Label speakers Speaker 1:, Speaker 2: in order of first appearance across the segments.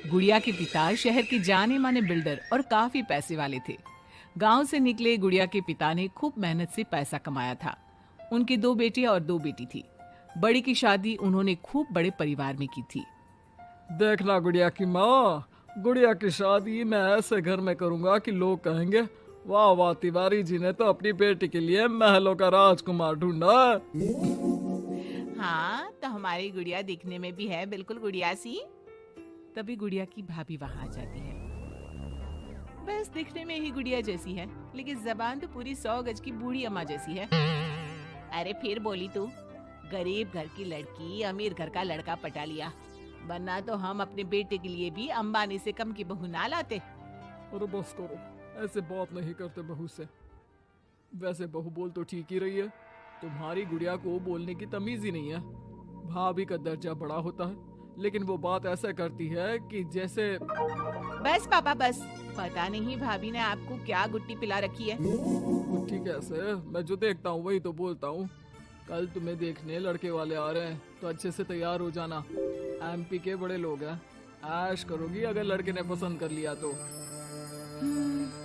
Speaker 1: गुड़िया के पिता शहर के जाने माने बिल्डर और काफी पैसे वाले थे। गांव से निकले गुड़िया के पिता ने खूब मेहनत से पैसा कमाया था। उनके 2 बेटे और 2 बेटी थी। बड़ी की शादी उन्होंने खूब बड़े परिवार में की थी।
Speaker 2: देखना गुड़िया की माँ, गुड़िया की शादी मैं ऐसे घर में करूंगा कि लोग कहेंगे, वाह वाह, तिवारी जी ने तो अपनी बेटी के लिए महलों का राजकुमार ढूंढा।
Speaker 1: हाँ, तो हमारी गुड़िया दिखने में भी है बिल्कुल गुड़िया सी। तभी गुड़िया की भाभी वहां आ जाती है। बस दिखने में ही गुड़िया जैसी है, लेकिन जबान तो पूरी 100 गज की बूढ़ी अम्मा जैसी है। अरे फिर बोली तू, गरीब घर की लड़की अमीर घर का लड़का पटा लिया, वरना तो हम अपने बेटे के लिए भी अंबानी से कम की बहू ना लाते।
Speaker 2: अरे बस करो, ऐसे बात नहीं करते बहू से। वैसे बहू बोल तो ठीक ही रही है, तुम्हारी गुड़िया को बोलने की तमीज ही नहीं है। भाभी का दर्जा बड़ा होता है, लेकिन वो बात ऐसा करती है कि जैसे।
Speaker 1: बस पापा बस, पता नहीं भाभी ने आपको क्या गुट्टी पिला रखी है।
Speaker 2: गुट्टी कैसे, मैं जो देखता हूँ वही तो बोलता हूँ। कल तुम्हें देखने लड़के वाले आ रहे हैं, तो अच्छे से तैयार हो जाना। एमपी के बड़े लोग हैं, ऐश करोगी अगर लड़के ने पसंद कर लिया तो।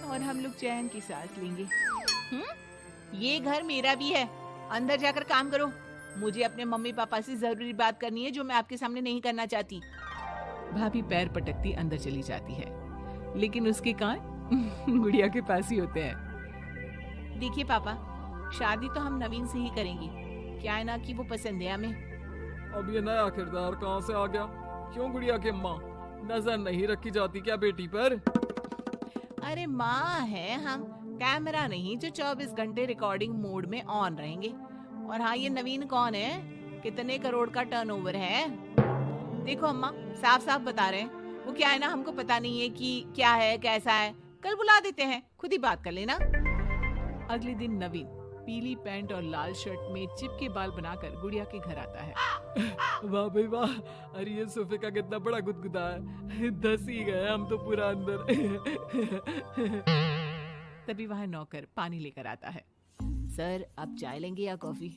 Speaker 1: और हम लोग चैन की सांस लेंगे। ये घर मेरा भी है, अंदर जाकर काम करो। मुझे अपने मम्मी पापा से जरूरी बात करनी है जो मैं आपके सामने नहीं करना चाहती। भाभी पैर पटकती अंदर चली जाती है, लेकिन उसके कान गुड़िया के पास ही होते हैं। देखिए पापा, शादी तो हम नवीन से ही करेंगे, क्या है ना कि वो पसंद है हमें।
Speaker 2: अब ये नया किरदार कहाँ से आ गया? क्यों गुड़िया के माँ, नजर नहीं रखी जाती क्या बेटी पर?
Speaker 1: अरे माँ है हम, कैमरा नहीं जो 24 घंटे रिकॉर्डिंग मोड में ऑन रहेंगे। और हाँ, ये नवीन कौन है, कितने करोड़ का टर्नओवर है? देखो अम्मा, साफ साफ बता रहे हैं, वो क्या है ना, हमको पता नहीं है कि क्या है कैसा है। कल बुला देते हैं, खुद ही बात कर लेना। अगले दिन नवीन पीली पैंट और लाल शर्ट में चिपके बाल बनाकर गुड़िया के घर आता है।
Speaker 2: वाह भाई वाह, अरे ये सोफे का कितना बड़ा गुदगुदा है, धस ही गए हम तो पूरा अंदर।
Speaker 1: तभी वह नौकर पानी लेकर आता है। सर, आप चाय लेंगे या कॉफी?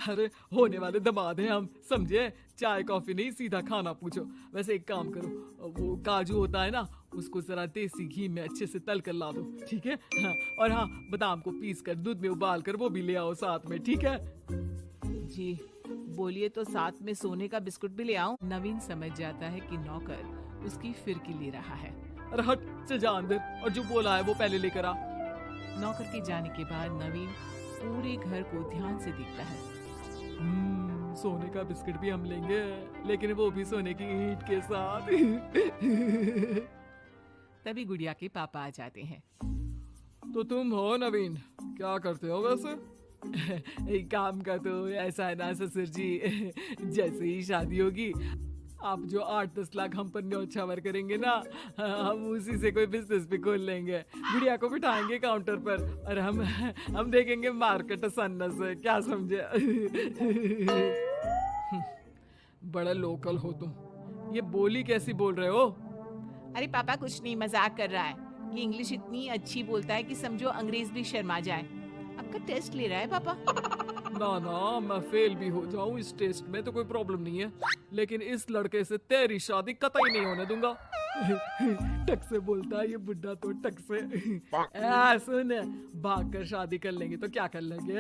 Speaker 2: अरे होने वाले दामाद हैं हम, समझे? चाय कॉफी नहीं, सीधा खाना पूछो। वैसे एक काम करो, वो काजू होता है ना, उसको जरा देसी घी में अच्छे से तल कर ला दो, ठीक है? हाँ, और हाँ, बादाम को पीस कर दूध में उबाल कर वो भी ले आओ साथ में, ठीक है?
Speaker 1: जी बोलिए, तो साथ में सोने का बिस्कुट भी ले आऊं? नवीन समझ जाता है कि नौकर उसकी फिरकी ले रहा है।
Speaker 2: अरे हट, चल जा अंदर, और जो बोला है वो पहले लेकर आ।
Speaker 1: नौकर के जाने के बाद नवीन पूरे घर को ध्यान से देखता है।
Speaker 2: सोने का बिस्किट भी हम लेंगे, लेकिन वो भी सोने की ईंट के साथ।
Speaker 1: तभी गुड़िया के पापा आ जाते हैं।
Speaker 2: तो तुम हो नवीन, क्या करते हो वैसे? एक काम का तो ऐसा है ना ससुर जी, जैसे ही शादी होगी आप जो 8-10 लाख हम पर न्योछावर करेंगे ना, हम उसी से कोई बिजनेस भी खोल लेंगे। गुड़िया को बिठाएंगे काउंटर पर और हम देखेंगे मार्केट सन्नत से, क्या समझे? बड़ा लोकल हो तुम, ये बोली कैसी बोल रहे हो?
Speaker 1: अरे पापा कुछ नहीं, मजाक कर रहा है। ये इंग्लिश इतनी अच्छी बोलता है कि समझो अंग्रेज भी शर्मा जाए। आपका टेस्ट ले रहा है पापा?
Speaker 2: ना ना, मैं फेल भी हो जाऊं इस टेस्ट में तो कोई प्रॉब्लम नहीं है, लेकिन इस लड़के से तेरी शादी कतई नहीं होने दूंगा। टक से बोलता है ये बुड्ढा तो, टक से। सुन, भाग कर शादी कर लेंगे तो क्या कर लेंगे?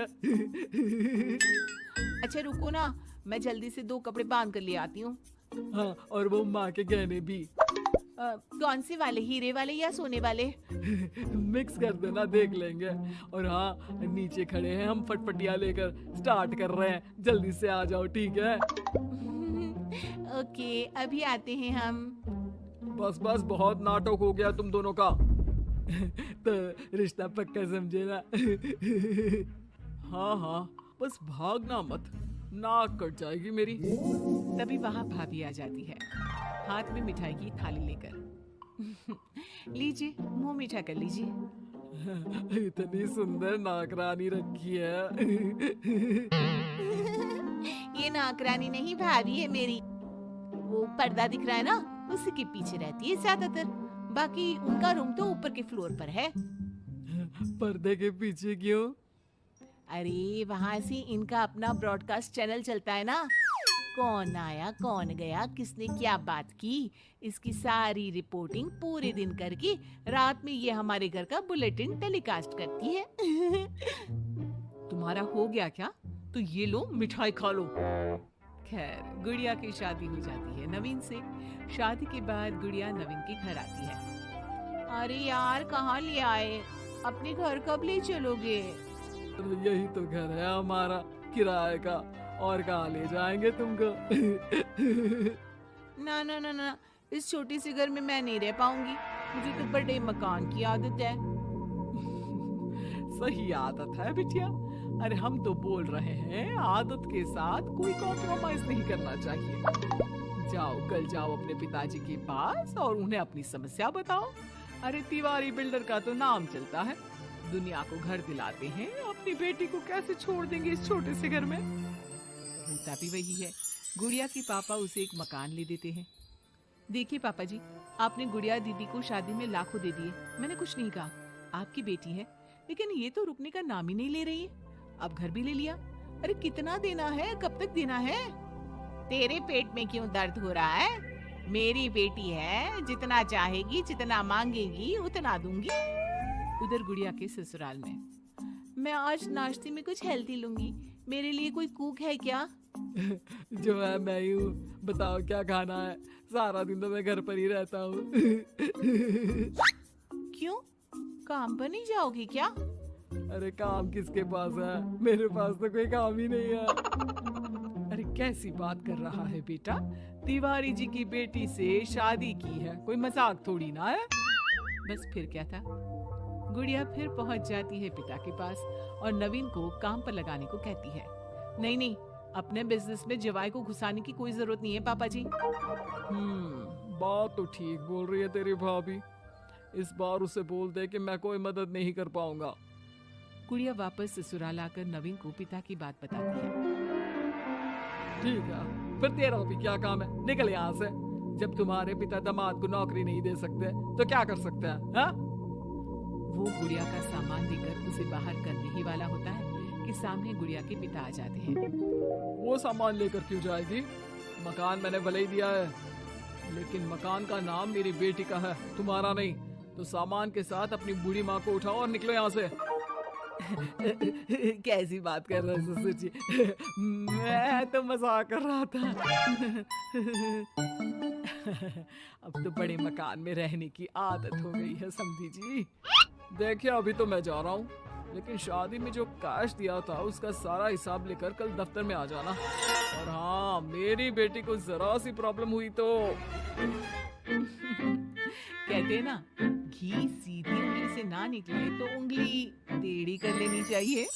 Speaker 1: अच्छा रुको ना, मैं जल्दी से 2 कपड़े बांध कर ले आती हूँ।
Speaker 2: हाँ, और वो माँ के गहने भी।
Speaker 1: कौन से वाले, हीरे वाले या सोने वाले?
Speaker 2: मिक्स कर देना, देख लेंगे। और हाँ, नीचे खड़े हैं हम फटफटिया लेकर, स्टार्ट कर रहे हैं, जल्दी से आ जाओ, ठीक है?
Speaker 1: ओके, अभी आते हैं हम।
Speaker 2: बस बस, बहुत नाटक हो गया तुम दोनों का। तो रिश्ता पक्का समझे ना? हाँ हाँ, बस भागना मत, नाक कट जाएगी मेरी।
Speaker 1: तभी वहाँ भाभी आ जाती है, हाथ में मिठाई की थाली लेकर। लीजिए, मुंह मीठा कर लीजिए।
Speaker 2: इतनी सुंदर नाकरानी रखी है।
Speaker 1: ये नाकरानी नहीं, भाभी है मेरी। वो पर्दा दिख रहा है ना, उसी के पीछे रहती है ज्यादातर। बाकी उनका रूम तो ऊपर के फ्लोर पर है।
Speaker 2: पर्दे के पीछे क्यों?
Speaker 1: अरे वहाँ से इनका अपना ब्रॉडकास्ट चैनल चलता है ना, कौन आया कौन गया, किसने क्या बात की, इसकी सारी रिपोर्टिंग पूरे दिन करके रात में ये हमारे घर का बुलेटिन टेलीकास्ट करती है।
Speaker 2: तुम्हारा हो गया क्या? तो ये लो मिठाई खा लो। खैर, गुड़िया की शादी हो जाती है नवीन से। शादी के बाद गुड़िया नवीन के घर आती है।
Speaker 1: अरे यार, कहाँ ले आए, अपने घर कब ले चलोगे?
Speaker 2: यही तो घर है हमारा किराए का, और कहाँ ले जाएंगे तुमको।
Speaker 1: ना ना ना ना, इस छोटी सी घर में मैं नहीं रह पाऊंगी, मुझे तो बड़े मकान की आदत है।
Speaker 2: सही आदत है बिटिया। अरे हम तो बोल रहे हैं आदत के साथ कोई कॉम्प्रोमाइज नहीं करना चाहिए। जाओ, कल जाओ अपने पिताजी के पास और उन्हें अपनी समस्या बताओ। अरे तिवारी बिल्डर का तो नाम चलता है, दुनिया को घर दिलाते हैं, अपनी बेटी को कैसे छोड़ देंगे इस छोटे से घर में। होता भी वही है, गुड़िया के पापा उसे एक मकान ले देते हैं। देखिए पापा जी, आपने गुड़िया दीदी को शादी में लाखों दे दिए, मैंने कुछ नहीं कहा, आपकी बेटी है, लेकिन ये तो रुकने का नाम ही नहीं ले रही है। अब घर भी ले लिया। अरे कितना देना है, कब तक देना है?
Speaker 1: तेरे पेट में क्यों दर्द हो रहा है? मेरी बेटी है, जितना चाहेगी जितना मांगेगी उतना दूंगी।
Speaker 2: उधर गुड़िया के ससुराल में,
Speaker 1: मैं आज नाश्ते में कुछ हेल्दी लूंगी, मेरे लिए कोई कुक है क्या?
Speaker 2: जो है मैं ही हूँ, बताओ क्या खाना है? सारा दिन तो मैं घर पर ही रहता हूँ।
Speaker 1: क्यों, काम पर नहीं जाओगी क्या?
Speaker 2: अरे काम किसके पास है, मेरे पास तो कोई काम ही नहीं है। अरे कैसी बात कर रहा है बेटा, तिवारी जी की बेटी से शादी की है, कोई मजाक थोड़ी ना है। बस फिर क्या था, गुड़िया फिर पहुंच जाती है पिता के पास और नवीन को काम पर लगाने को कहती है। नहीं नहीं, अपने बिजनेस में जवाई को घुसाने की कोई जरूरत नहीं है पापा जी। बात तो ठीक बोल रही है तेरी भाभी, इस बार उसे बोल दे कि मैं कोई मदद नहीं कर पाऊंगा। गुड़िया वापस ससुराल आकर नवीन को पिता की बात बताती है। ठीक है, फिर तेरा भी क्या काम है, निकल यहाँ से। जब तुम्हारे पिता दामाद को नौकरी नहीं दे सकते तो क्या कर सकते हैं, हाँ? वो गुड़िया का सामान देकर उसे बाहर करने ही वाला होता है कि सामने गुड़िया के पिता आ जाते हैं। वो सामान लेकर क्यों जाएगी? मकान मैंने भले ही दिया है, लेकिन मकान का नाम मेरी बेटी का है, तुम्हारा नहीं। तो सामान के साथ अपनी बूढ़ी माँ को उठाओ और निकलो यहाँ से। कैसी बात कर रहे हैं ससुर जी, मैं तो मजाक कर रहा था। अब तो बड़े मकान में रहने की आदत हो गई है समधी जी। देखिए अभी तो मैं जा रहा हूँ, लेकिन शादी में जो कैश दिया था उसका सारा हिसाब लेकर कल दफ्तर में आ जाना। और हाँ, मेरी बेटी को जरा सी प्रॉब्लम हुई तो कहते हैं ना, घी सीधी उंगली से ना निकले तो उंगली टेढ़ी कर लेनी चाहिए।